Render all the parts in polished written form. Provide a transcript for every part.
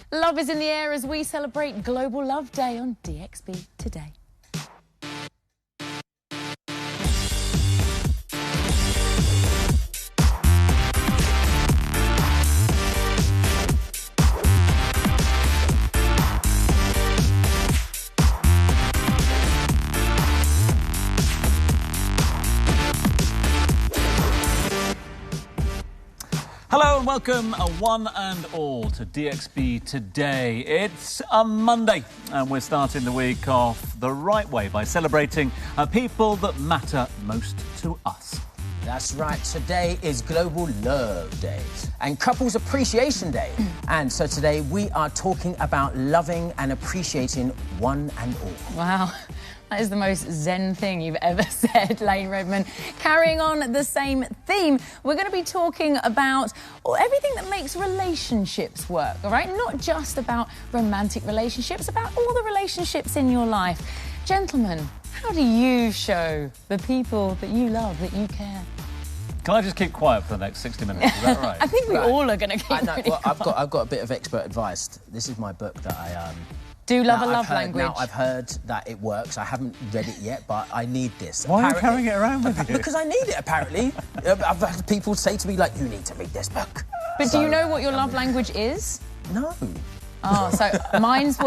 Love is in the air as we celebrate Global Love Day on DXB today. Hello and welcome, one and all, to DXB Today. It's a Monday and we're starting the week off the right way by celebrating people that matter most to us. That's right. Today is Global Love Day and Couples Appreciation Day. And so today we are talking about loving and appreciating one and all. Wow. That is the most zen thing you've ever said, Lane Redmond. Carrying on the same theme, we're going to be talking about everything that makes relationships work, all right? Not just about romantic relationships, about all the relationships in your life. Gentlemen, how do you show the people that you love that you care? Can I just keep quiet for the next 60 minutes? Is that right? I think we all are going to keep pretty quiet. I've got a bit of expert advice. This is my book that I... Do love a love language. Now, I've heard that it works. I haven't read it yet, but I need this. Why are you carrying it around with you? Because I need it, apparently. I've had people say to me, like, you need to read this book. But do you know what your love language is? No. Oh, so mine's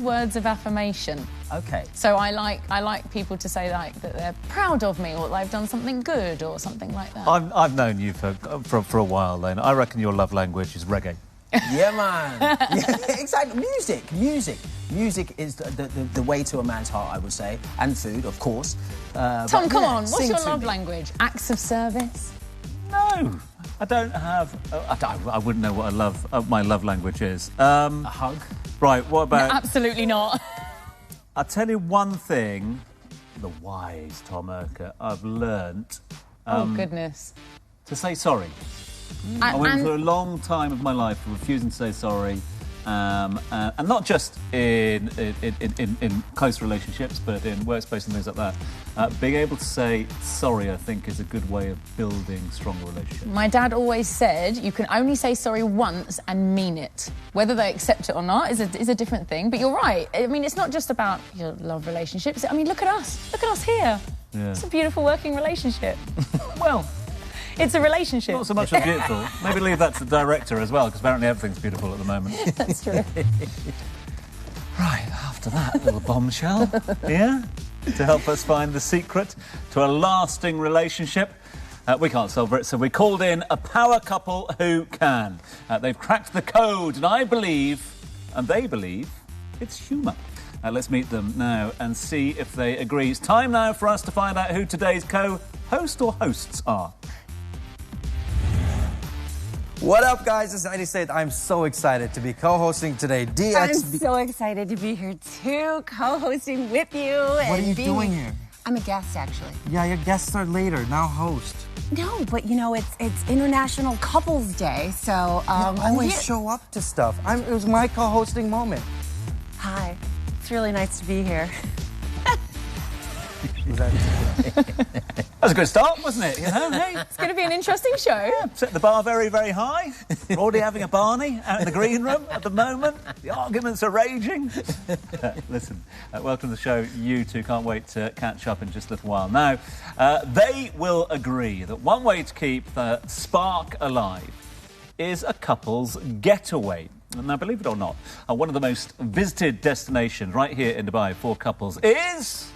words of affirmation. Okay. So I like people to say like that they're proud of me or that I've done something good or something like that. I've known you for a while, Lane. I reckon your love language is reggae. Yeah, man. Yeah, exactly. Music is the way to a man's heart, I would say, and food, of course. Tom, come on. What's your love language? Acts of service? No, I don't have. I wouldn't know what my love language is. A hug. Right. What about? No, absolutely not. I'll tell you one thing. The wise Tom Urquhart, I've learnt. Oh goodness. To say sorry. I went for a long time of my life refusing to say sorry, and not just in close relationships, but in workspace and things like that. Being able to say sorry, I think, is a good way of building stronger relationships. My dad always said you can only say sorry once and mean it. Whether they accept it or not is a different thing. But you're right. I mean, it's not just about your love relationships. I mean, look at us. Look at us here. Yeah. It's a beautiful working relationship. Well... It's a relationship. Not so much as beautiful. Maybe leave that to the director as well, because apparently everything's beautiful at the moment. That's true. Right, after that little bombshell, yeah, to help us find the secret to a lasting relationship. We can't solve it, so we called in a power couple who can. They've cracked the code, and I believe, and they believe, it's humour. Let's meet them now and see if they agree. It's time now for us to find out who today's co-host or hosts are. What up, guys? This is 98. I'm so excited to be co-hosting today. DXB. I'm so excited to be here too, co-hosting with you. What are you doing here? I'm a guest, actually. Yeah, your guests are later. Now host. No, but you know, it's International Couples Day, so you always show up to stuff. It was my co-hosting moment. Hi. It's really nice to be here. That was a good start, wasn't it? You know, hey, it's going to be an interesting show. Yeah, set the bar very, very high. We're already having a Barney out in the green room at the moment. The arguments are raging. Listen, welcome to the show. You two can't wait to catch up in just a little while. Now, they will agree that one way to keep the spark alive is a couple's getaway. Now, believe it or not, one of the most visited destinations right here in Dubai for couples is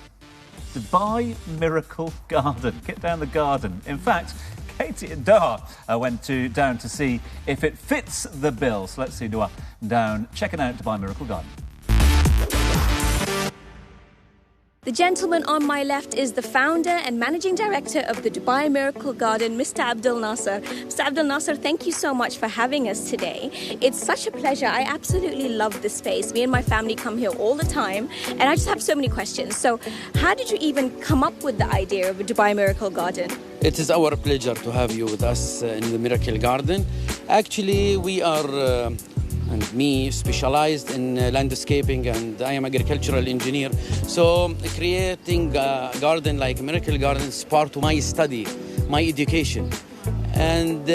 Dubai Miracle Garden. Get down the garden. In fact, Katie and Doha went down to see if it fits the bill. So let's see Doha down checking out Dubai Miracle Garden. The gentleman on my left is the founder and managing director of the Dubai Miracle Garden, Mr. Abdul Nasser. Mr. Abdul Nasser, thank you so much for having us today. It's such a pleasure. I absolutely love this space. Me and my family come here all the time, and I just have so many questions. So, how did you even come up with the idea of a Dubai Miracle Garden? It is our pleasure to have you with us in the Miracle Garden. Actually, we are... and me specialized in landscaping, and I am agricultural engineer. So creating a garden like Miracle Garden is part of my study, my education. And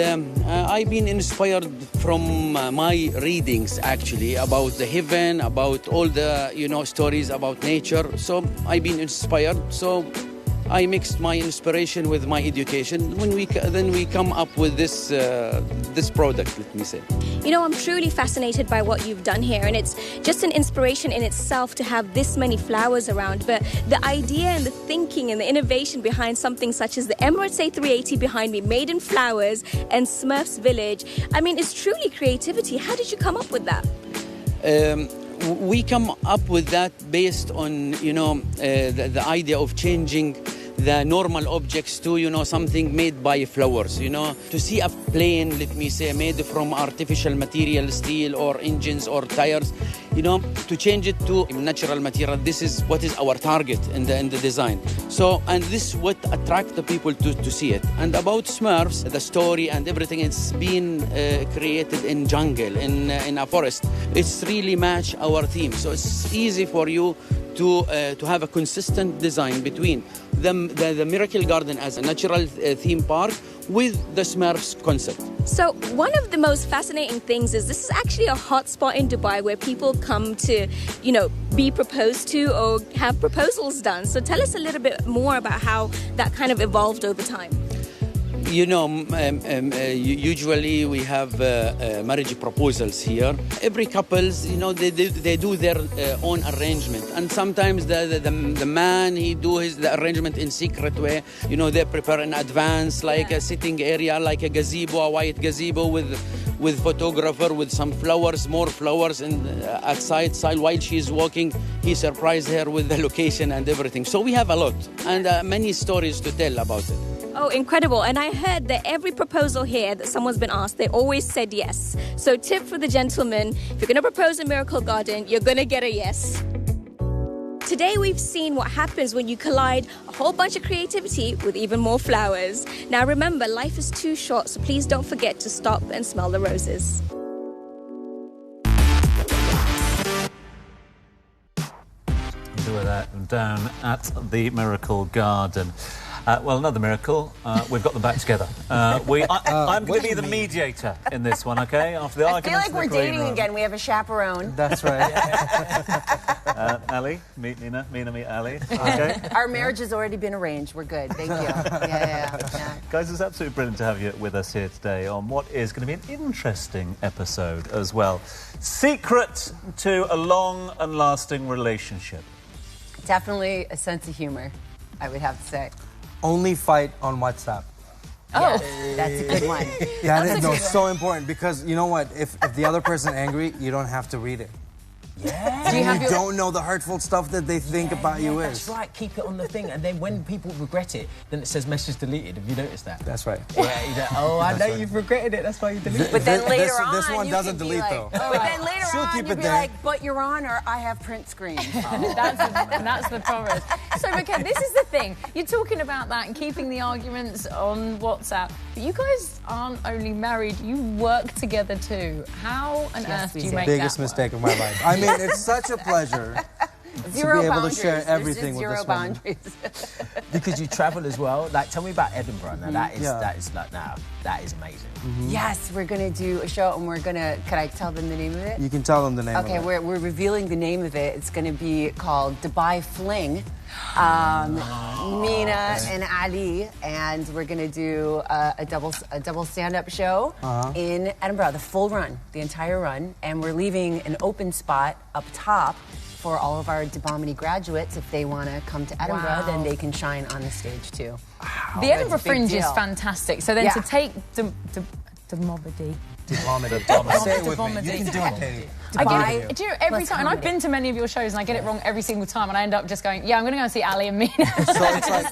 I've been inspired from my readings, actually, about the heaven, about all the, stories about nature. So I've been inspired. So I mixed my inspiration with my education. Then we come up with this product, let me say. I'm truly fascinated by what you've done here, and it's just an inspiration in itself to have this many flowers around. But the idea and the thinking and the innovation behind something such as the Emirates A380 behind me, made in flowers, and Smurfs Village, it's truly creativity. How did you come up with that? We come up with that based on, the idea of changing the normal objects to, something made by flowers, To see a plane, let me say, made from artificial material, steel or engines or tires, to change it to natural material. This is what is our target in the design. So, and this is what attract the people to see it. And about Smurfs, the story and everything, it's been created in jungle, in a forest. It's really match our theme. So it's easy for you to have a consistent design between the Miracle Garden as a natural theme park with the Smurfs concept. So one of the most fascinating things is this is actually a hot spot in Dubai where people come to, be proposed to or have proposals done. So tell us a little bit more about how that kind of evolved over time. Usually we have marriage proposals here. Every couples, they do their own arrangement, and sometimes the man he do the arrangement in secret way. They prepare in advance, like a sitting area, like a gazebo, a white gazebo with photographer, with some flowers, more flowers, and outside while she's walking, he surprised her with the location and everything. So we have a lot and many stories to tell about it. Oh, incredible. And I heard that every proposal here that someone's been asked, they always said yes. So tip for the gentleman, if you're going to propose in Miracle Garden, you're going to get a yes. Today we've seen what happens when you collide a whole bunch of creativity with even more flowers. Now remember, life is too short, so please don't forget to stop and smell the roses. Do that down at the Miracle Garden. Well, another miracle. We've got them back together. I'm going to be the mediator in this one, okay? After the arguments, I feel like we're dating again. We have a chaperone. That's right. Ali, meet Mina. Mina, meet Ali. Okay. Our marriage has already been arranged. We're good. Thank you. Yeah. Guys, it's absolutely brilliant to have you with us here today on what is going to be an interesting episode as well. Secret to a long and lasting relationship. Definitely a sense of humor, I would have to say. Only fight on WhatsApp. Oh, that's a good one. Yeah, it's so important because you know what? If the other person's angry, you don't have to read it. Yeah. You don't know the hurtful stuff that they think about you is. That's right. Keep it on the thing, and then when people regret it, then it says message deleted. Have you noticed that? That's right. Yeah. I know you've regretted it. That's why you deleted it. But then later on, this one doesn't delete though. But then later on, you'd be like, "But Your Honor, I have print screens." That's the problem. So, Raquel, this is the thing. You're talking about that and keeping the arguments on WhatsApp. But you guys aren't only married; you work together too. How on earth do you make that Biggest mistake of my life. I mean, it's such a pleasure to be able to share everything with this woman. Because you travel as well. Like, tell me about Edinburgh. Now, that is amazing. Yes, we're going to do a show, and we're going to... Can I tell them the name of it? You can tell them the name of it. Okay, we're revealing the name of it. It's going to be called Dubai Fling. Mina and Ali, and we're going to do a double stand-up show in Edinburgh, the full run, the entire run, and we're leaving an open spot up top for all of our Dubomedy graduates. If they want to come to Edinburgh, then they can shine on the stage too. Wow. The Edinburgh Fringe is fantastic. So then to take Dubomedy. Say it with me. You can do it, Katie. Do you know, every time, and I've been to many of your shows and I get it wrong every single time, and I end up just going, I'm going to go and see Ali and Mina. So it's like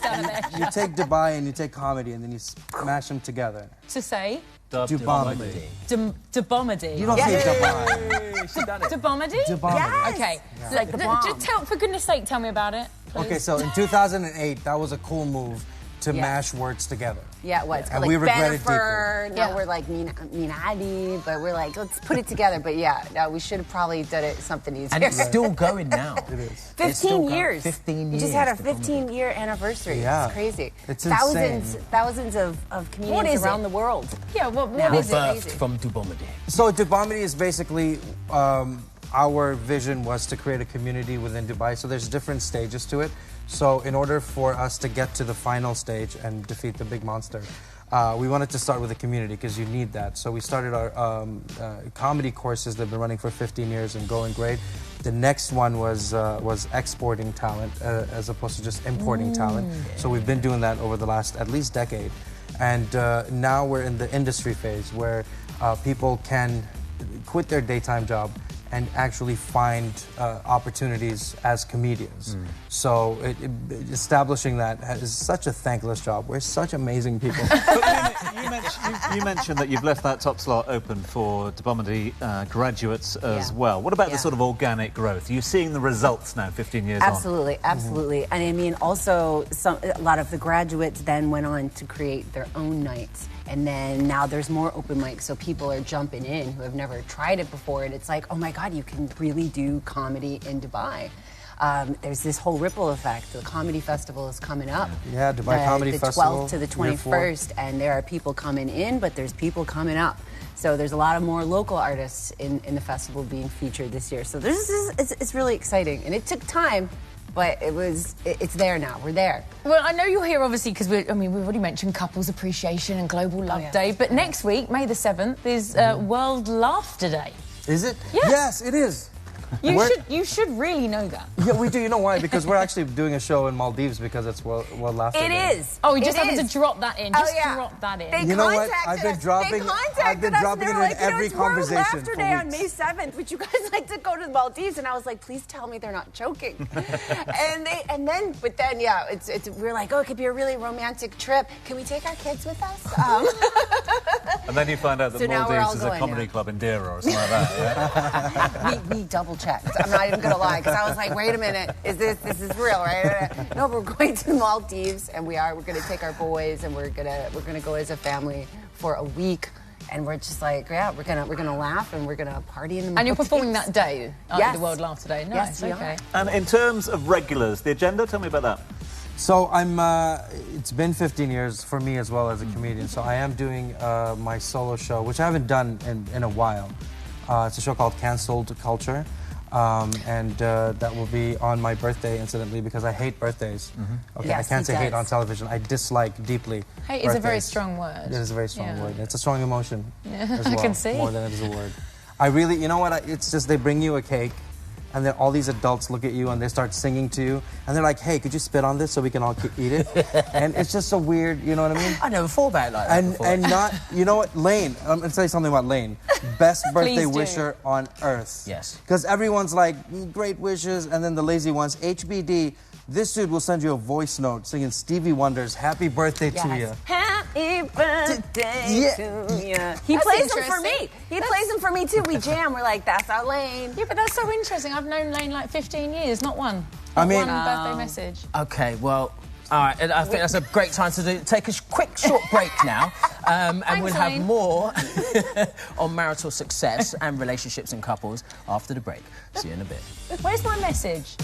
you take Dubai and you take comedy and then you smash them together. To say? Dubomedy. Dubomedy. You don't say Dubai. She done it. Dubomedy? Dubomedy. Yes. Okay. It's like the bomb. Just for goodness sake, tell me about it, please. Okay, so in 2008, that was a cool move to mash words together. Yeah, it was. And like we regret it Bennifer, deeply. now we're like Mina Liccione, but we're like, let's put it together. But yeah, no, we should have probably done it something easier. And it's still going now. It is. 15 years. 15 We years. just had our 15-year anniversary. Yeah. It's crazy. It's thousands of comedians around the world. Yeah, what is it? Birthed from Dubomadi. So Dubomadi is basically, our vision was to create a community within Dubai. So there's different stages to it. So in order for us to get to the final stage and defeat the big monster, we wanted to start with a community because you need that. So we started our comedy courses that have been running for 15 years and going great. The next one was exporting talent as opposed to just importing talent. So we've been doing that over the last at least decade. And now we're in the industry phase where people can quit their daytime job and actually find opportunities as comedians. So establishing that is such a thankless job. We're such amazing people. But you mentioned that you've left that top slot open for Dubomadi graduates as well. What about the sort of organic growth? Are you seeing the results now, 15 years on? Absolutely. And I mean, also, a lot of the graduates then went on to create their own nights. And then now there's more open mics, so people are jumping in who have never tried it before. And it's like, oh my God, you can really do comedy in Dubai. There's this whole ripple effect. The comedy festival is coming up. Yeah, Dubai Comedy Festival. The 12th to the 21st. And there are people coming in, but there's people coming up. So there's a lot of more local artists in the festival being featured this year. So it's really exciting. And it took time. But it's there now. We're there. Well, I know you're here, obviously, because we've already mentioned Couples Appreciation and Global Love Day. But next week, May the 7th, is World Laughter Day. Is it? Yes. Yes, it is. You should really know that. Yeah, we do. You know why? Because we're actually doing a show in Maldives because it's World Laughter Day. It is. Oh, we just happened to drop that in. Just drop that in. You know what? I've been dropping it in every conversation. World Laughter Day on May 7th. Would you guys like to go to the Maldives? And I was like, please tell me they're not joking. But then, we're like, oh, it could be a really romantic trip. Can we take our kids with us? And then you find out that Maldives is a comedy club in Dera or something like that. Yeah? we double-checked. I'm not even going to lie, because I was like, wait a minute, this is real, right? No, we're going to the Maldives, and we're going to take our boys, and we're gonna go as a family for a week. And we're just like, we're gonna laugh and we're gonna party in the Maldives. And you're performing that day, the World Laughter Day. Yes, Nice, we okay. are. And in terms of regulars, the agenda, tell me about that. So it's been 15 years for me as well as a comedian. So I am doing my solo show, which I haven't done in a while. It's a show called Cancelled Culture. And that will be on my birthday, incidentally, because I hate birthdays. Okay, Yes, I can't say he hate does. on television. I dislike deeply Hate birthdays. is a very strong word. It is a very strong word. It's a strong emotion as well, I can see. more than it is a word. I really, you know what, it's just they bring you a cake, and then all these adults look at you and they start singing to you, and they're like, hey, could you spit on this so we can all eat it? And it's just so weird, you know what I mean? I never thought about it like that before. And not, you know what, Lane, I'm going to tell you something about Lane. Best birthday wisher on earth. Yes. Because everyone's like, great wishes, and then the lazy ones, HBD, this dude will send you a voice note singing Stevie Wonder's Happy Birthday to you. Happy birthday to you. He plays them for me. He plays them for me too. We jam. We're like, that's our Lane. Yeah, but that's so interesting. I've known Lane like 15 years, not one. I mean, one birthday message. Okay, well, all right, I think that's a great time to take a quick, short break now. And we'll have Lane. more on marital success and relationships and couples after the break. See you in a bit. Where's my message?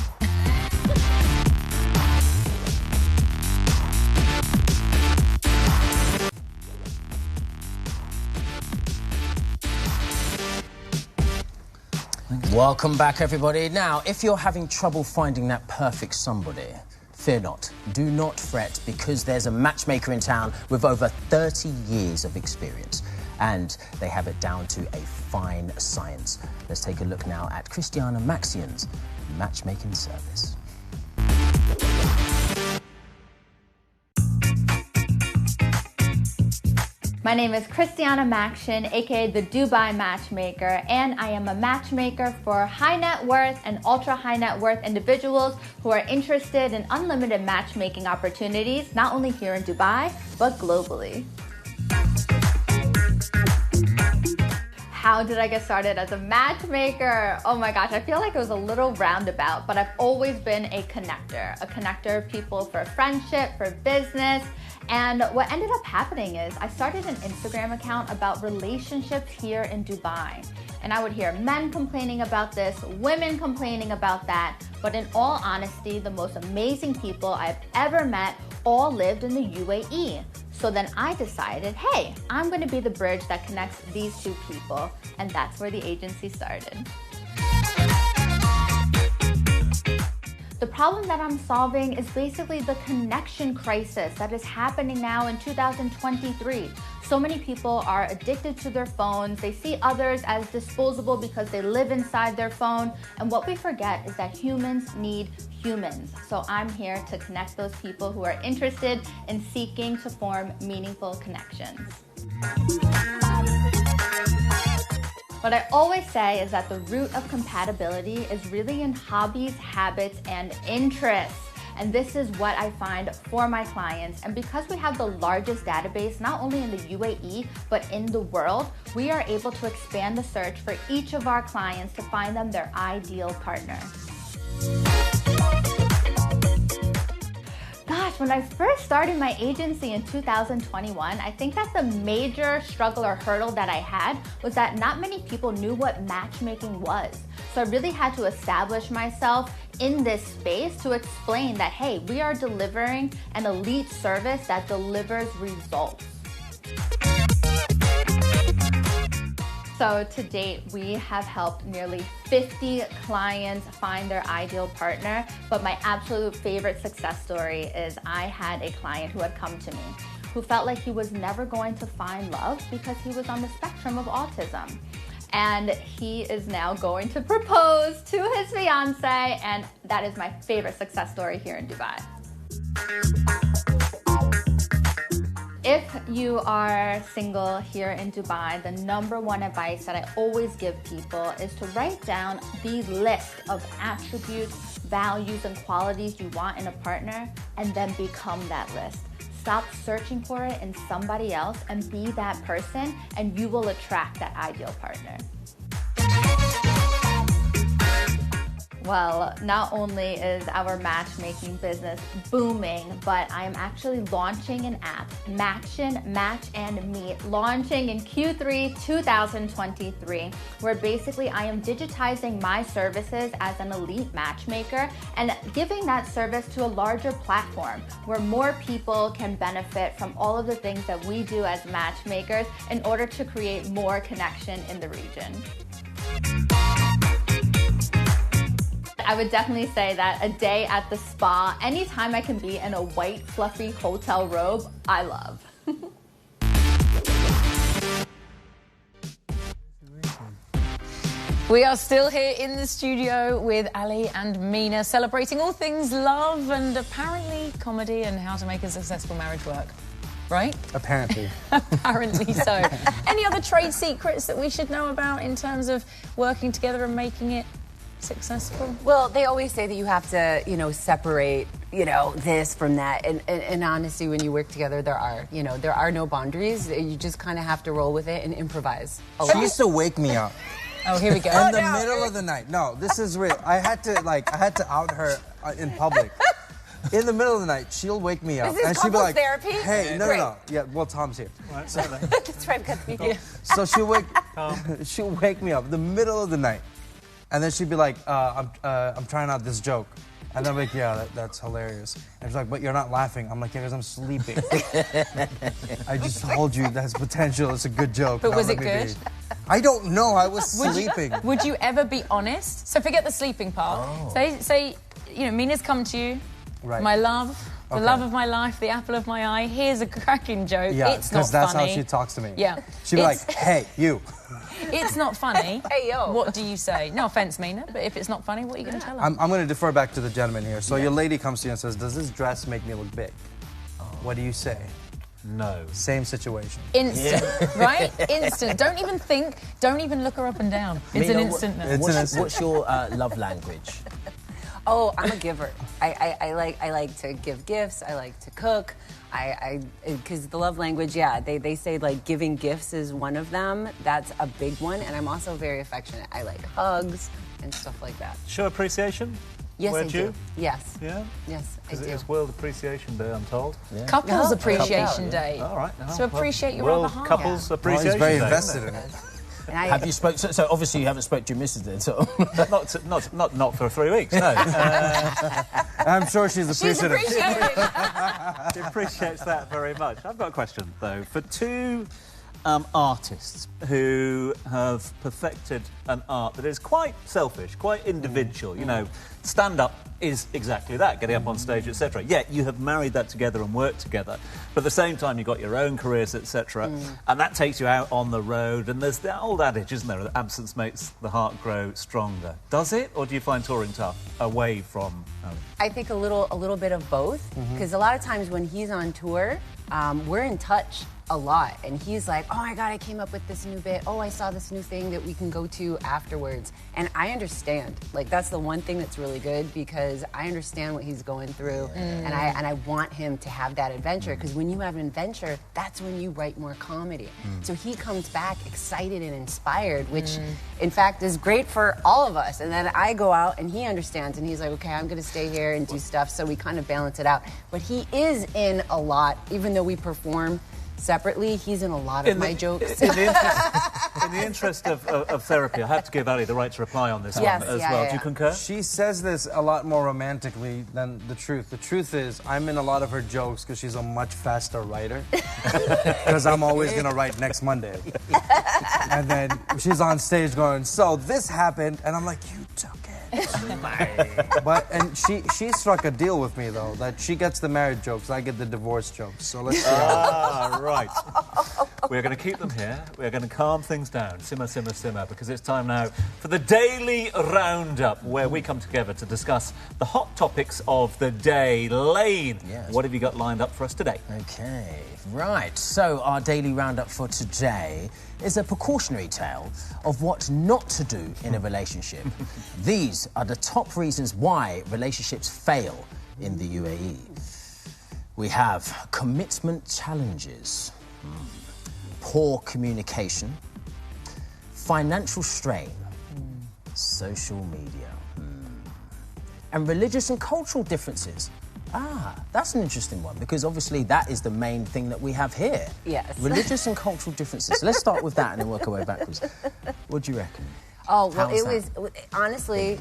Welcome back, everybody. Now, if you're having trouble finding that perfect somebody, fear not. Do not fret, because there's a matchmaker in town with over 30 years of experience. And they have it down to a fine science. Let's take a look now at Christiana Maxian's matchmaking service. My name is Christiana Maxian, aka the Dubai Matchmaker, and I am a matchmaker for high net worth and ultra high net worth individuals who are interested in unlimited matchmaking opportunities, not only here in Dubai, but globally. How did I get started as a matchmaker? Oh my gosh, I feel like it was a little roundabout, but I've always been a connector of people for friendship, for business. And what ended up happening is I started an Instagram account about relationships here in Dubai. And I would hear men complaining about this, women complaining about that. But in all honesty, the most amazing people I've ever met all lived in the UAE. So then I decided, hey, I'm gonna be the bridge that connects these two people. And that's where the agency started. The problem that I'm solving is basically the connection crisis that is happening now in 2023. So many people are addicted to their phones. They see others as disposable because they live inside their phone. And what we forget is that humans need humans. So I'm here to connect those people who are interested in seeking to form meaningful connections. What I always say is that the root of compatibility is really in hobbies, habits, and interests. And this is what I find for my clients. And because we have the largest database, not only in the UAE, but in the world, we are able to expand the search for each of our clients to find them their ideal partner. Gosh, when I first started my agency in 2021, I think that the major struggle or hurdle that I had was that not many people knew what matchmaking was. So I really had to establish myself in this space to explain that, hey, we are delivering an elite service that delivers results. So to date, we have helped nearly 50 clients find their ideal partner, but my absolute favorite success story is I had a client who had come to me who felt like he was never going to find love because he was on the spectrum of autism. And he is now going to propose to his fiance, and that is my favorite success story here in Dubai. If you are single here in Dubai, the #1 advice that I always give people is to write down the list of attributes, values, and qualities you want in a partner, and then become that list. Stop searching for it in somebody else and be that person, and you will attract that ideal partner. Well, not only is our matchmaking business booming, but I'm actually launching an app, Matchin', Match and Meet, launching in Q3 2023, where basically I am digitizing my services as an elite matchmaker and giving that service to a larger platform where more people can benefit from all of the things that we do as matchmakers in order to create more connection in the region. I would definitely say that a day at the spa, anytime I can be in a white, fluffy hotel robe, I love. We are still here in the studio with Ali and Mina, celebrating all things love and apparently comedy and how to make a successful marriage work. Right? Apparently. Apparently so. Any other trade secrets that we should know about in terms of working together and making it successful? Well, they always say that you have to, separate, this from that. And in honesty, when you work together, there are no boundaries. You just kind of have to roll with it and improvise. She used to wake me up. Oh, here we go. In the middle of the night. No, this is real. I had to out her in public. In the middle of the night, she'll wake me up. Is this and she'll be like, therapy? hey, no. Yeah, well, Tom's here. That's right, because me. Yeah. So she'll wake me up in the middle of the night. And then she'd be like, I'm trying out this joke. And I'm like, yeah, that's hilarious. And she's like, but you're not laughing. I'm like, yeah, because I'm sleeping. I just told you that's potential. It's a good joke. But was it good? I don't know. I was sleeping. Would you ever be honest? So forget the sleeping part. Oh. Say, Mina's come to you. Right. My love, the love of my life, the apple of my eye. Here's a cracking joke. Yeah, it's not funny. because that's how she talks to me. Yeah. She'd be like, hey, you. It's not funny. Hey, yo. What do you say? No offense, Mina, but if it's not funny, what are you going to tell her? I'm going to defer back to the gentleman here. So your lady comes to you and says, does this dress make me look big? What do you say? No. Same situation. Instant, right? Instant. Don't even think. Don't even look her up and down. It's Mina, an instant no. What's your love language? Oh, I'm a giver. I like to give gifts. I like to cook. Because the love language, yeah, they say like giving gifts is one of them. That's a big one. And I'm also very affectionate. I like hugs and stuff like that. Show appreciation? Yes, Would I you? do. Yes. Yeah? Yes, I Because do. it's World Appreciation Day, I'm told. Yeah. Couples Oh, Appreciation Day. All right. So appreciate your World other half. Couples Well, Appreciation he's very Day, invested isn't in it? it. And I, Have you spoke? So obviously you haven't spoke to your missus then. So Not for 3 weeks, no. I'm sure she's She's appreciative. appreciating. She appreciates that very much. I've got a question, though. For two artists who have perfected an art that is quite selfish, quite individual, you know, stand-up is exactly that, getting up on stage, etc. Yet you have married that together and worked together. But at the same time, you've got your own careers, etc. And that takes you out on the road. And there's the old adage, isn't there, that absence makes the heart grow stronger. Does it? Or do you find touring tough away from home? I think a little bit of both. Because a lot of times when he's on tour, we're in touch a lot. And he's like, oh my God, I came up with this new bit. Oh, I saw this new thing that we can go to afterwards. And I understand. Like, that's the one thing that's really good, because I understand what he's going through. And I want him to have that adventure. Because when you have an adventure, that's when you write more comedy. So he comes back excited and inspired, which in fact is great for all of us. And then I go out and he understands and he's like, okay, I'm going to stay here and do stuff. So we kind of balance it out. But he is in a lot, even though we perform separately, he's in a lot of my jokes. In the interest of therapy, I have to give Ali the right to reply on this one as well. Yeah. Do you concur? She says this a lot more romantically than the truth. The truth is, I'm in a lot of her jokes because she's a much faster writer. Because I'm always going to write next Monday. And then she's on stage going, so this happened. And I'm like, you took it. And she struck a deal with me, though, that she gets the married jokes, I get the divorce jokes. So let's see. Right. We're going to keep them here. We're going to calm things down. Simmer, simmer, simmer, because it's time now for the Daily Roundup, where we come together to discuss the hot topics of the day. Lane, Yes. what have you got lined up for us today? Okay, right. So our daily roundup for today is a precautionary tale of what not to do in a relationship. These are the top reasons why relationships fail in the UAE. We have commitment challenges, poor communication, financial strain, social media, and religious and cultural differences. That's an interesting one, because obviously that is the main thing that we have here. Yes. Religious and cultural differences. Let's start with that and then work our way backwards. What do you reckon? Oh, well, How's it was, honestly,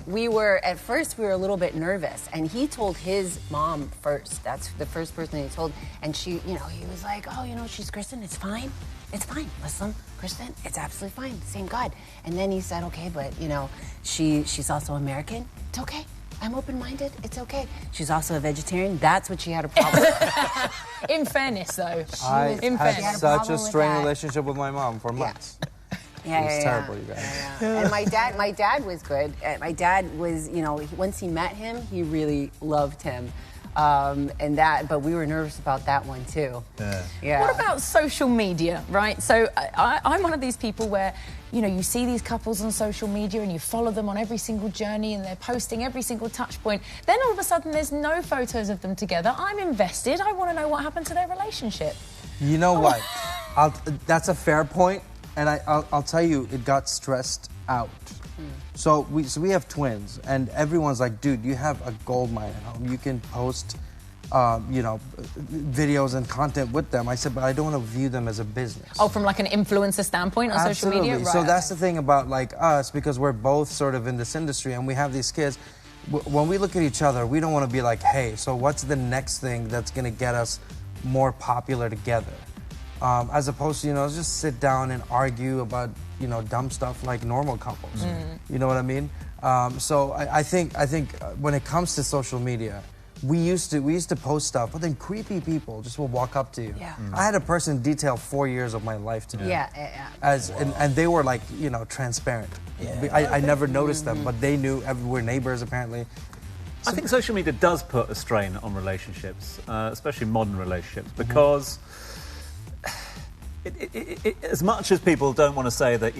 at first we were a little bit nervous, and he told his mom first. That's the first person he told, and she, he was like, oh, she's Christian, it's fine. It's fine, Muslim, Christian, it's absolutely fine, same God. And then he said, okay, but, she's also American, it's okay. I'm open-minded, it's okay. She's also a vegetarian, that's what she had a problem with. In fairness, though. I In had fairness. such problem a with strained that. relationship with my mom for months. It was terrible, you guys. And my dad was good. My dad was, once he met him, he really loved him. But we were nervous about that one too. Yeah. What about social media, right? So I'm one of these people where, you see these couples on social media and you follow them on every single journey and they're posting every single touch point. Then all of a sudden there's no photos of them together. I'm invested. I want to know what happened to their relationship. You know what? That's a fair point, and I'll tell you, it got stressed out. So we have twins, and everyone's like, dude, you have a gold mine at home. You can post, videos and content with them. I said, but I don't want to view them as a business. Oh, from like an influencer standpoint on social media? Right. So that's the thing about like us, because we're both sort of in this industry and we have these kids. When we look at each other, we don't want to be like, hey, so what's the next thing that's going to get us more popular together? As opposed to, just sit down and argue about, dumb stuff like normal couples. You know what I mean? So I think when it comes to social media, we used to post stuff, but then creepy people just will walk up to you. Yeah. I had a person detail 4 years of my life to me. Yeah. And they were like, transparent. Yeah. I never noticed them, but they knew. We're neighbors apparently. I think social media does put a strain on relationships, especially modern relationships, because as much as people don't want to say that,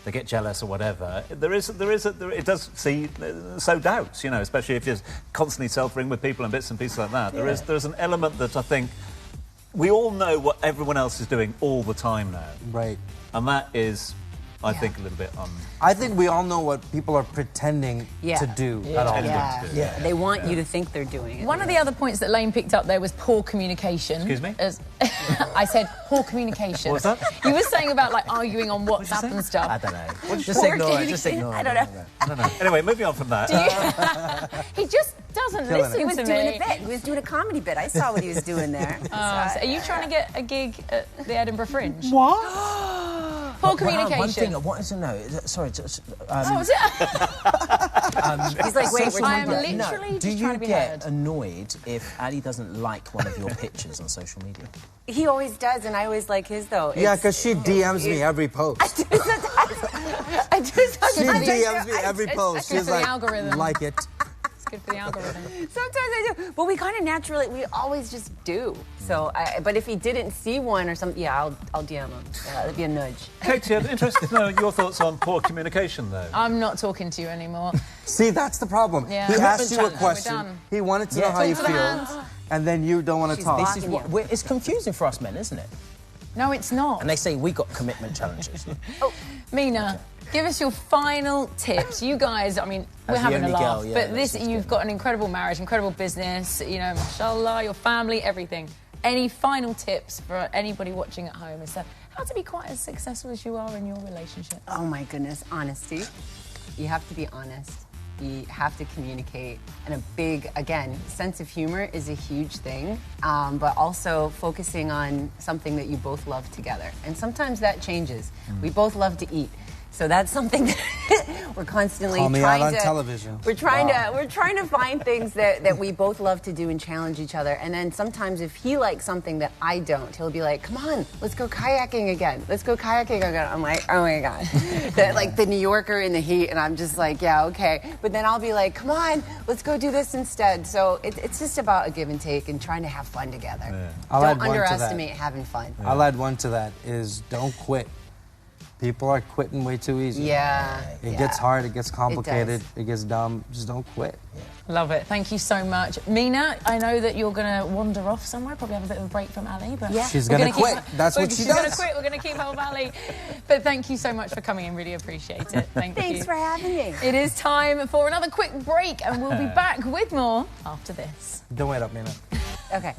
they get jealous or whatever, it does sow doubts, you know, especially if you're constantly self-ring with people and bits and pieces like that. Yeah. There's an element that I think we all know what everyone else is doing all the time now. Right. And that is, I think, a little bit I think we all know what people are pretending to do at all times. Yeah. They want you to think they're doing it. One of the other points that Lane picked up there was poor communication. Excuse me? I said poor communication. What was that? You were saying about, like, arguing on WhatsApp and stuff. I don't know. Just ignore it. Just ignore it. I don't know. I don't know. Anyway, moving on from that. He just doesn't listen He was to doing me. a bit. He was doing a comedy bit. I saw what he was doing there. So are you trying to get a gig at the Edinburgh Fringe? What? Poor communication. One thing I wanted to know. Sorry. Oh, was it? He's like, wait, social we're I am media. literally Do just you trying to be get heard. annoyed if Ali doesn't like one of your pictures on social media? He always does, and I always like his, though. Yeah, because she DMs me every post. I just She sometimes DMs me I do. every post. good She's for the like, algorithm. like it. It's good for the algorithm. Sometimes I do, but we kind of naturally, we always just do. So, but if he didn't see one or something, yeah, I'll DM him. Yeah, that'd be a nudge. Katie, I'm interested to know your thoughts on poor communication, though. I'm not talking to you anymore. See, that's the problem. Yeah. He asked you a We're question. done. He wanted to know how you Talk to the feel, hands. and then you don't want to She's talk. blocking This is what it's confusing for us men, isn't it? No, it's not. And they say we got commitment challenges. Mina, give us your final tips. You guys, I mean, we're As the having a only laugh, girl, yeah, but that's you've got an incredible marriage, incredible business, you know, mashallah, your family, everything. Any final tips for anybody watching at home as to how to be quite as successful as you are in your relationship? Oh my goodness, honesty. You have to be honest. You have to communicate. And a big, again, sense of humor is a huge thing, but also focusing on something that you both love together. And sometimes that changes. We both love to eat. So that's something that we're constantly Call me trying out on to. television. We're trying to find things that we both love to do and challenge each other. And then sometimes if he likes something that I don't, he'll be like, "Come on, let's go kayaking again. Let's go kayaking again." I'm like, "Oh my god," like the New Yorker in the heat, and I'm just like, "Yeah, okay." But then I'll be like, "Come on, let's go do this instead." So it's just about a give and take and trying to have fun together. Yeah. I'll add Don't one to that. underestimate having fun. I'll add one to that is don't quit. People are quitting way too easy. Yeah. It gets hard, it gets complicated, does. it gets dumb. Just don't quit. Love it. Thank you so much. Mina, I know that you're going to wander off somewhere, probably have a bit of a break from Ali, but Yeah. She's we're gonna gonna keep- quit. That's what she She's going does. to quit. We're going to keep hold of Ali. But thank you so much for coming in. Really appreciate it. Thank you. Thanks for having me. It is time for another quick break, and we'll be back with more after this. Don't wait up, Mina. Okay.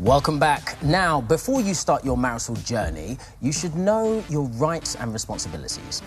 Welcome back. Now, before you start your marital journey, you should know your rights and responsibilities.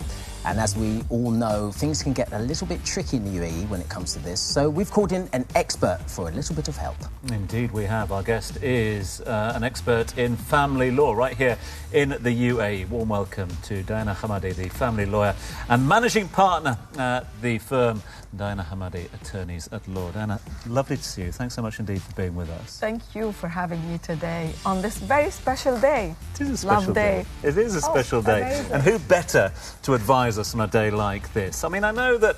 And as we all know, things can get a little bit tricky in the UAE when it comes to this. So we've called in an expert for a little bit of help. Indeed, we have. Our guest is an expert in family law right here in the UAE. Warm welcome to Diana Hamade, the family lawyer and managing partner at the firm Diana Hamade Attorneys at Law. Diana, lovely to see you. Thanks so much indeed for being with us. Thank you for having me today on this very special day. It is a special day. It is a special day. amazing. And who better to advise us on a day like this? I mean, I know that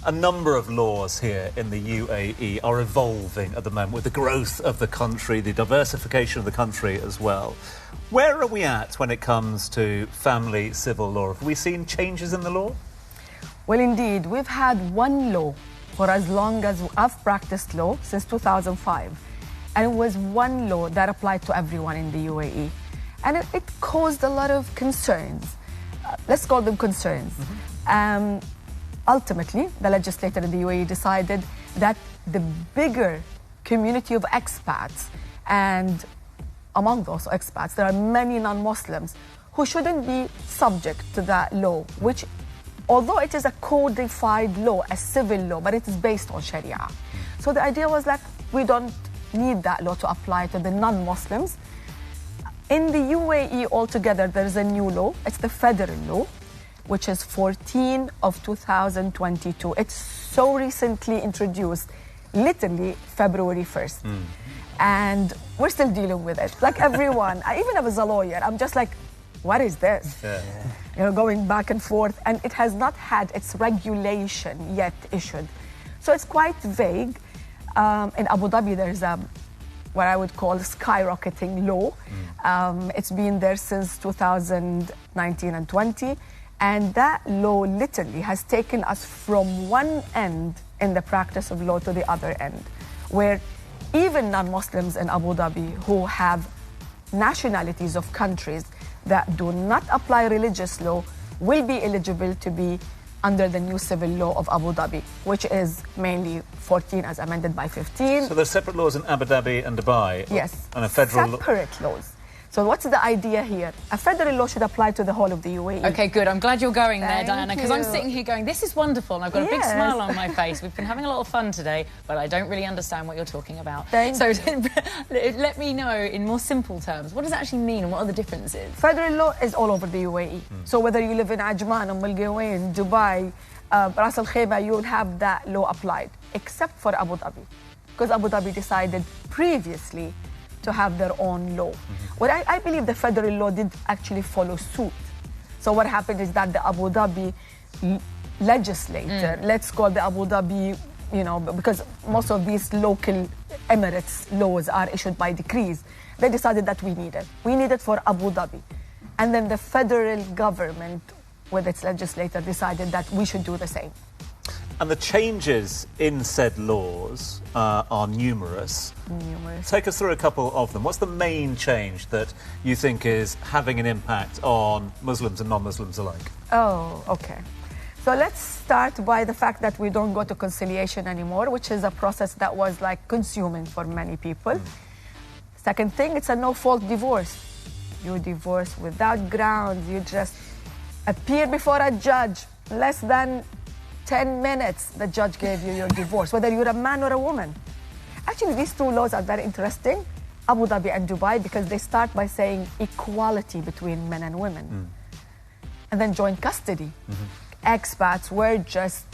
a number of laws here in the UAE are evolving at the moment with the growth of the country, the diversification of the country as well. Where are we at when it comes to family civil law? Have we seen changes in the law? Well, indeed, we've had one law for as long as I've practiced law, since 2005. And it was one law that applied to everyone in the UAE. And it caused a lot of concerns. Let's call them concerns. Ultimately, the legislator in the UAE decided that the bigger community of expats, and among those expats, there are many non-Muslims who shouldn't be subject to that law, which, although it is a codified law, a civil law, but it is based on Sharia. So the idea was that we don't need that law to apply to the non-Muslims. In the UAE altogether, there is a new law. It's the federal law, which is 14 of 2022. It's so recently introduced, literally February 1st. And we're still dealing with it. Like everyone, I even as a lawyer, I'm just like, what is this? Yeah. You know, going back and forth, and it has not had its regulation yet issued. So it's quite vague. In Abu Dhabi, there's what I would call skyrocketing law. It's been there since 2019 and 20. And that law literally has taken us from one end in the practice of law to the other end, where even non-Muslims in Abu Dhabi who have nationalities of countries that do not apply religious law will be eligible to be under the new civil law of Abu Dhabi, which is mainly 14 as amended by 15. So there's separate laws in Abu Dhabi and Dubai? Yes, and a federal separate laws. So what's the idea here? A federal law should apply to the whole of the UAE. Okay, good. I'm glad you're going there, Thank Diana, because I'm you. sitting here going, this is wonderful, and I've got a big Yes. smile on my face. We've been having a lot of fun today, but I don't really understand what you're talking about. Thank so let me know in more simple terms, what does it actually mean and what are the differences? Federal law is all over the UAE. So whether you live in Ajman, Al Gawain, Dubai, Ras Al Khaimah, you'll have that law applied, except for Abu Dhabi, because Abu Dhabi decided previously to have their own law. What I believe the federal law did actually follow suit. So what happened is that the Abu Dhabi legislature, let's call the Abu Dhabi, you know, because most of these local emirates laws are issued by decrees, they decided that we need it. We need it for Abu Dhabi. And then the federal government with its legislator decided that we should do the same. And the changes in said laws are numerous. Take us through a couple of them. What's the main change that you think is having an impact on Muslims and non-Muslims alike? Oh, okay. So let's start by the fact that we don't go to conciliation anymore, which is a process that was like consuming for many people. Second thing, it's a no-fault divorce. You divorce without grounds. You just appear before a judge. Less than 10 minutes, the judge gave you your divorce, whether you're a man or a woman. Actually, these two laws are very interesting, Abu Dhabi and Dubai, because they start by saying equality between men and women. And then joint custody. Expats were just,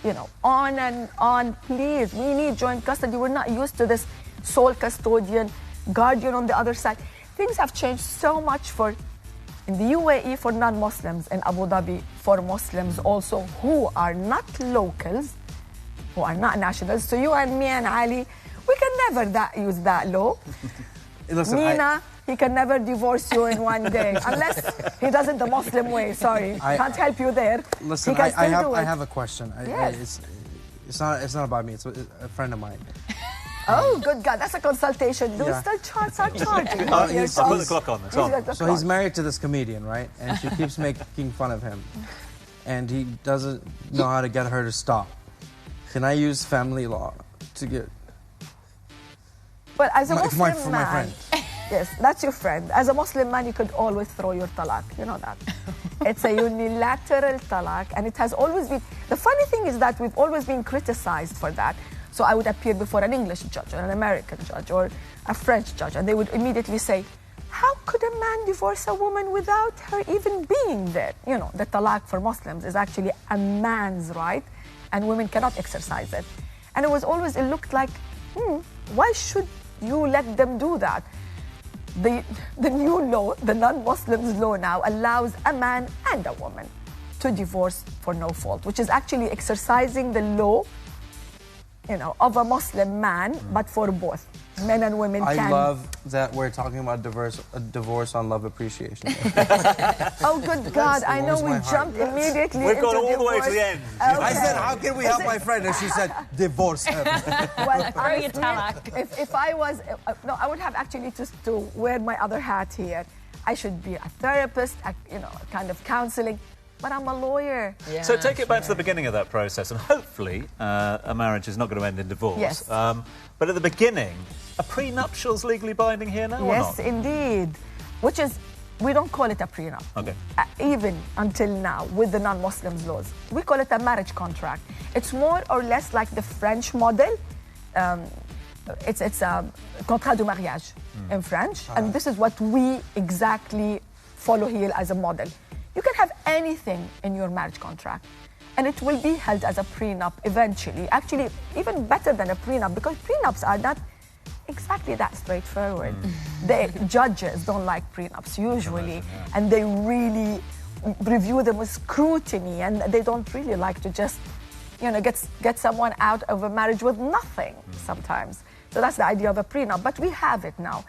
you know, on and on. Please, we need joint custody. We're not used to this sole custodian, guardian on the other side. Things have changed so much in the UAE for non-Muslims, in Abu Dhabi for Muslims also who are not locals, who are not nationals. So you and me and Ali, we can never use that law. Listen, Mina, he can never divorce you in one day, unless he does it the Muslim way. Sorry, can't help you there. Listen, he can still do it. I have a question. Yes. It's not about me. It's a friend of mine. Oh, good God, that's a consultation. Do we still start charging? I'll put the clock on. It's on. So he's married to this comedian, right? And she keeps making fun of him. And he doesn't know how to get her to stop. Can I use family law to get... Well, as a Muslim for man, my friend. Yes, that's your friend. As a Muslim man, you could always throw your talaq. You know that. It's a unilateral talaq, and it has always been... The funny thing is that we've always been criticized for that. So I would appear before an English judge or an American judge or a French judge, and they would immediately say, how could a man divorce a woman without her even being there? You know, the talaq for Muslims is actually a man's right, and women cannot exercise it. And it looked like, why should you let them do that? The new law, the non-Muslims law now, allows a man and a woman to divorce for no fault, which is actually exercising the law, you know, of a Muslim man, but for both. Men and women can... I love that we're talking about divorce on Love Appreciation. Oh, good God, I know we jumped immediately We've gone into all the way to divorce. the end. Okay. I said, how can we help my friend? And she said, divorce him. Well, Throw your talaq. if I was... no, I would have actually just to wear my other hat here. I should be a therapist, you know, kind of counseling. But I'm a lawyer. Yeah, So take it back to the beginning of that process, and hopefully a marriage is not going to end in divorce. Yes. But at the beginning, are prenuptials legally binding here now or Yes, not? indeed. Which is, we don't call it a prenup. Okay. Even until now, with the non-Muslims laws. We call it a marriage contract. It's more or less like the French model. It's a contrat de mariage in French. And this is what we exactly follow here as a model. You can have anything in your marriage contract, and it will be held as a prenup eventually. Actually, even better than a prenup, because prenups are not exactly that straightforward. The judges don't like prenups usually, and they really review them with scrutiny, and they don't really like to just, you know, get someone out of a marriage with nothing sometimes. So that's the idea of a prenup, but we have it now.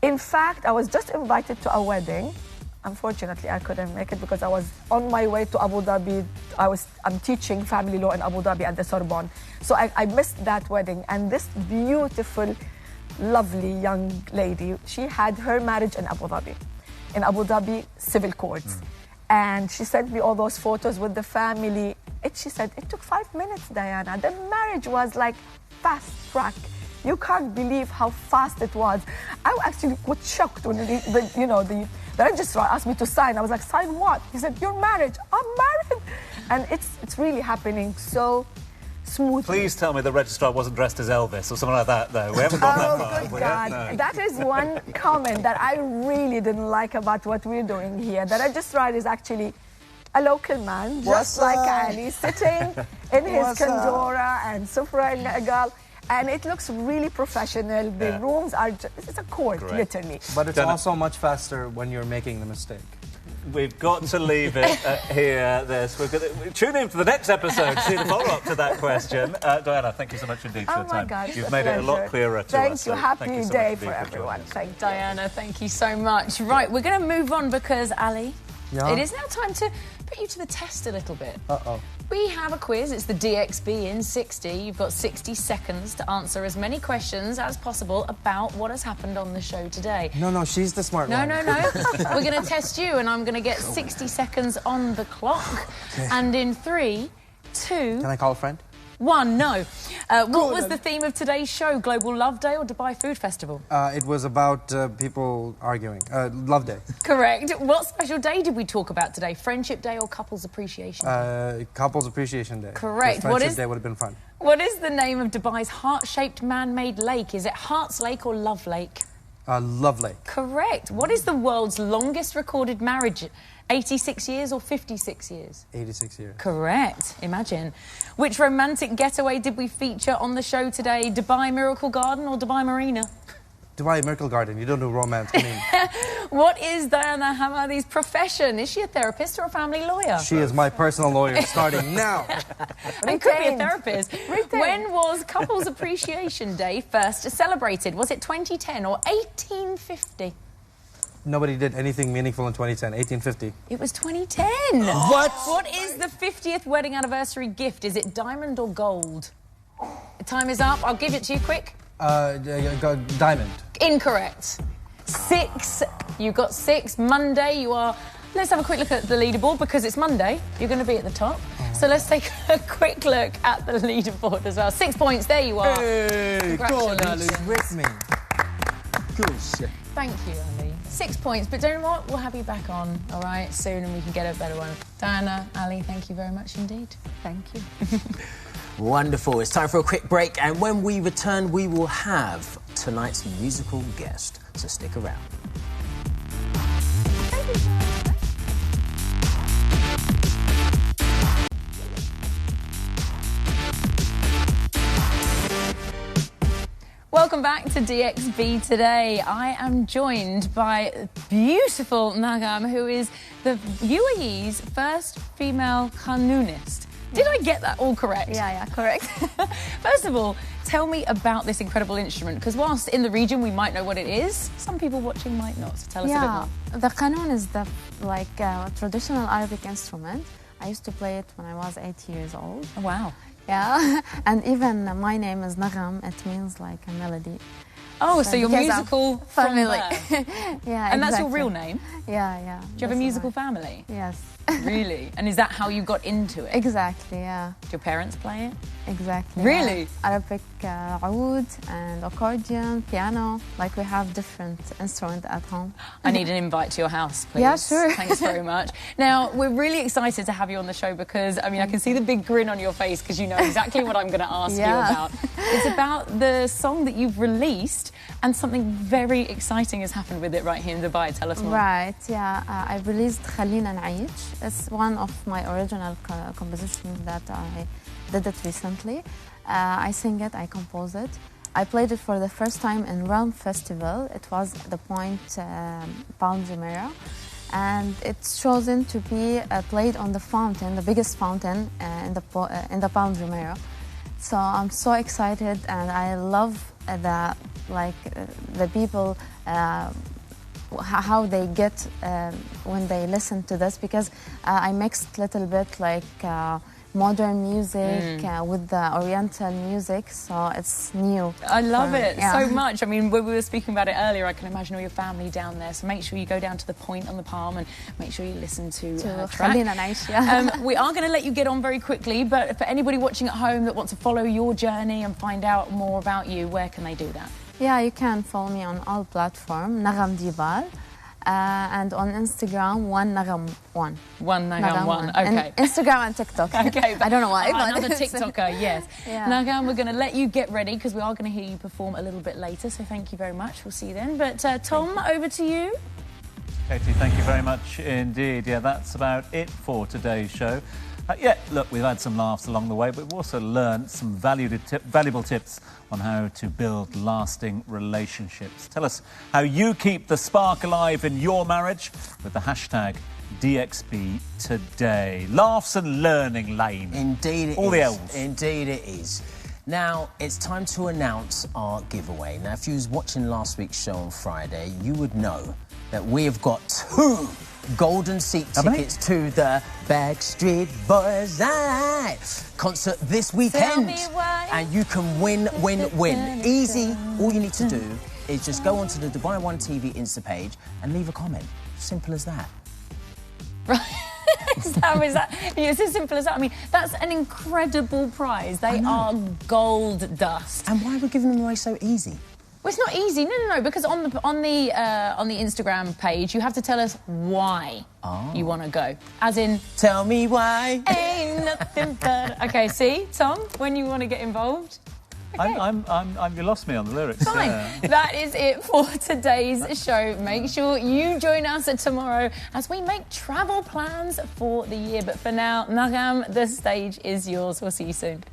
In fact, I was just invited to a wedding. Unfortunately, I couldn't make it because I was on my way to Abu Dhabi. I'm teaching family law in Abu Dhabi at the Sorbonne. So I missed that wedding. And this beautiful, lovely young lady, she had her marriage in Abu Dhabi civil courts. And she sent me all those photos with the family. She said, it took 5 minutes, Diana. The marriage was like fast track. You can't believe how fast it was. I actually was shocked when the registrar asked me to sign. I was like, sign what? He said, your marriage. I'm married. And it's really happening so smoothly. Please tell me the registrar wasn't dressed as Elvis or something like that, though. We haven't gone that far. Oh, good God. No. That is one comment that I really didn't like about what we're doing here. The registrar is actually a local man, just like Ali, sitting in his kandora and sufra in Nagal. And it looks really professional. The rooms are it's a court, literally. But it's also much faster when you're making the mistake. We've got to leave it here. We're going to tune in for the next episode to see the follow-up to that question. Diana, thank you so much indeed for your time. God, you've made it a lot clearer to us. Thank you. Happy day for everyone. Thank you. Diana, thank you so much. Right, we're going to move on because, Ali, it is now time to put you to the test a little bit. Uh-oh. We have a quiz. It's the DXB in 60. You've got 60 seconds to answer as many questions as possible about what has happened on the show today. No, she's the smart one. No. We're going to test you, and I'm going to get 60 seconds on the clock. Okay. And in 3, 2... Can I call a friend? 1, no. What was the theme of today's show? Global Love Day or Dubai Food Festival? It was about people arguing. Love Day. Correct. What special day did we talk about today? Friendship Day or Couples Appreciation Day? Couples Appreciation Day. Correct. Friendship Day would have been fun. What is the name of Dubai's heart-shaped man-made lake? Is it Hearts Lake or Love Lake? Love Lake. Correct. What is the world's longest recorded marriage? 86 years or 56 years? 86 years. Correct. Imagine. Which romantic getaway did we feature on the show today? Dubai Miracle Garden or Dubai Marina? Dubai Miracle Garden. You don't do romance. I mean. What is Diana Hamade's profession? Is she a therapist or a family lawyer? She is my personal lawyer, starting now. And could be a therapist. When was Couples Appreciation Day first celebrated? Was it 2010 or 1850? Nobody did anything meaningful in 2010. 1850. It was 2010. What? What is the 50th wedding anniversary gift? Is it diamond or gold? Time is up. I'll give it to you quick. Diamond. Incorrect. 6. You got 6. Monday, you are... Let's have a quick look at the leaderboard because it's Monday. You're going to be at the top. So let's take a quick look at the leaderboard as well. 6 points. There you are. Hey, congratulations. With me. Good shit. Thank you, Ali. 6 points, but don't know what? We'll have you back on, all right, soon, and we can get a better one. Diana, Ali, thank you very much indeed. Thank you. Wonderful. It's time for a quick break, and when we return, we will have tonight's musical guest. So stick around. Welcome back to DXB today. I am joined by beautiful Nagam, who is the UAE's first female qanunist. Did I get that all correct? Yeah, correct. First of all, tell me about this incredible instrument, because whilst in the region we might know what it is, some people watching might not. So tell us a bit more. The qanun is the traditional Arabic instrument. I used to play it when I was 8 years old. Oh, wow. Yeah, and even my name is Nagam. It means like a melody. Oh, so you're musical family. Yeah, and that's your real name? Yeah. Do you have a musical family? Yes. Really? And is that how you got into it? Exactly, yeah. Do your parents play it? Exactly. Really? Yeah. Arabic oud and accordion, piano. Like we have different instruments at home. I need an invite to your house, please. Yeah, sure. Thanks very much. Now, we're really excited to have you on the show because, I mean, I can see the big grin on your face because you know exactly what I'm going to ask you about. It's about the song that you've released and something very exciting has happened with it right here in Dubai. Tell us more. Right, yeah. I released Khalina Naish. It's one of my original compositions that I did it recently. I sing it, I compose it. I played it for the first time in Realm Festival. It was the Point Palm Jumeirah, and it's chosen to be played on the fountain, the biggest fountain in the Palm Jumeirah. So I'm so excited, and I love the people, how they get when they listen to this, because I mixed a little bit like modern music with the Oriental music, so it's new. I love it so much. I mean, when we were speaking about it earlier, I can imagine all your family down there, so make sure you go down to the Point on the Palm and make sure you listen to her track. We are going to let you get on very quickly, but for anybody watching at home that wants to follow your journey and find out more about you, where can they do that? Yeah, you can follow me on all platforms, Nagam Dibal. And on Instagram, One Nagam One. One Nagam One, okay. And Instagram and TikTok. Okay, I don't know why. Another TikToker, yes. Yeah. Nagam, we're going to let you get ready because we are going to hear you perform a little bit later, so thank you very much. We'll see you then. But Tom, over to you. Katie, thank you very much indeed. Yeah, that's about it for today's show. Yeah, look, we've had some laughs along the way, but we've also learned some valuable tips on how to build lasting relationships. Tell us how you keep the spark alive in your marriage with the hashtag DXB today. Laughs and learning lane. Indeed it is. All the L's. Indeed it is. Now, it's time to announce our giveaway. Now, if you was watching last week's show on Friday, you would know that we have got 2 golden seat tickets to the Backstreet Boys Live concert this weekend. And you can win. Easy. All you need to do is just go onto the Dubai One TV Insta page and leave a comment. Simple as that. Right. It's as simple as that. I mean, that's an incredible prize. They are gold dust. And why are we giving them away so easy? Well, it's not easy. No. Because on the Instagram page, you have to tell us why you want to go. As in, tell me why. Ain't nothing but. Okay, see, Tom, when you want to get involved. Okay. You lost me on the lyrics. Fine. That is it for today's show. Make sure you join us tomorrow as we make travel plans for the year. But for now, Nagam, the stage is yours. We'll see you soon.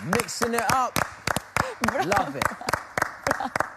Mixing it up. Love it.